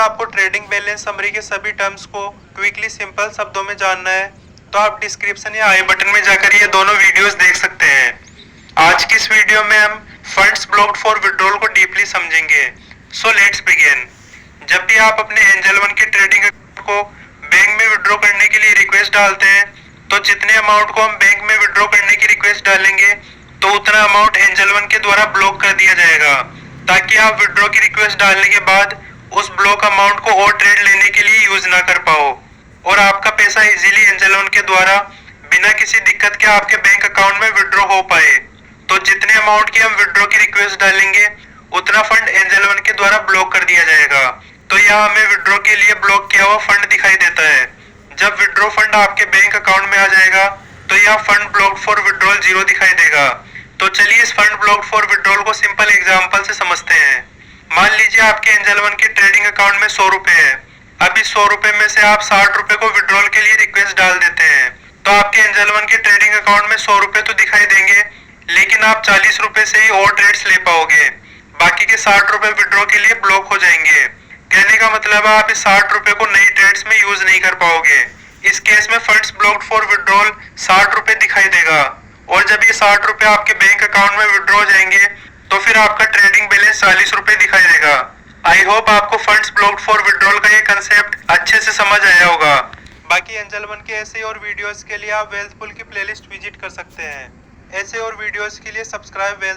आपको trading balance summary के सभी टर्म्स को क्विकली सिंपल शब्दों में जानना है तो आप डिस्क्रिप्शन या आई बटन में जाकर ये दोनों वीडियोस देख सकते हैं। आज की इस वीडियो में हम फंड्स ब्लॉक्ड फॉर विड्रॉल को डीपली समझेंगे। So let's begin. जब भी आप अपने एंजल वन के ट्रेडिंग अकाउंट को बैंक में विड्रॉ करने के लिए रिक्वेस्ट डालते हैं तो जितने अमाउंट को हम बैंक में विड्रॉ करने की रिक्वेस्ट डालेंगे तो उतना अमाउंट एंजल वन के द्वारा ब्लॉक कर दिया जाएगा, ताकि आप विड्रॉ की रिक्वेस्ट डालने के बाद उस ब्लॉक अमाउंट को और ट्रेड लेने के लिए यूज ना कर पाओ और आपका पैसा इजीली एंजल वन के द्वारा बिना किसी दिक्कत के आपके बैंक अकाउंट में विड्रॉ हो पाए। तो जितने अमाउंट की हम विड्रॉ की रिक्वेस्ट डालेंगे उतना फंड एंजल वन के द्वारा ब्लॉक कर दिया जाएगा। तो यहाँ हमें विड्रॉ के लिए ब्लॉक किया हुआ फंड दिखाई देता है। जब विड्रॉ फंड आपके बैंक अकाउंट में आ जाएगा तो यह फंड ब्लॉक्ड फॉर विड्रॉल 0 दिखाई देगा। तो चलिए इस फंड ब्लॉक्ड फॉर विड्रॉल को सिंपल एग्जांपल से समझते हैं। मान लीजिए आपके एंजल वन के ट्रेडिंग अकाउंट में 100 रुपए है। अब इस 100 रुपए में से आप 60 रुपए को विड्रॉल के लिए रिक्वेस्ट डाल देते हैं तो आपके एंजल वन के ट्रेडिंग अकाउंट में 100 रुपए तो दिखाई देंगे, लेकिन आप 40 रुपए से ही और ट्रेड्स ले पाओगे। बाकी के 60 रुपए विड्रॉ के लिए ब्लॉक हो जाएंगे। कहने का मतलब है आप इस 60 रुपए को नई ट्रेड्स में यूज नहीं कर पाओगे। इस केस में फंड्स ब्लॉक्ड फॉर विड्रॉल 60 रुपए दिखाई देगा और जब ये 60 रुपए आपके बैंक अकाउंट में विड्रॉ हो जाएंगे तो फिर आपका ट्रेडिंग बैलेंस 40 रुपए दिखाई देगा। आई होप आपको फंड्स ब्लॉक्ड फॉर विड्रॉल का ये कंसेप्ट अच्छे से समझ आया होगा। बाकी एंजल वन के ऐसे और वीडियोस के लिए आप वेल्थफुल की प्लेलिस्ट विजिट कर सकते हैं। ऐसे और वीडियोस के लिए सब्सक्राइब वेल्थ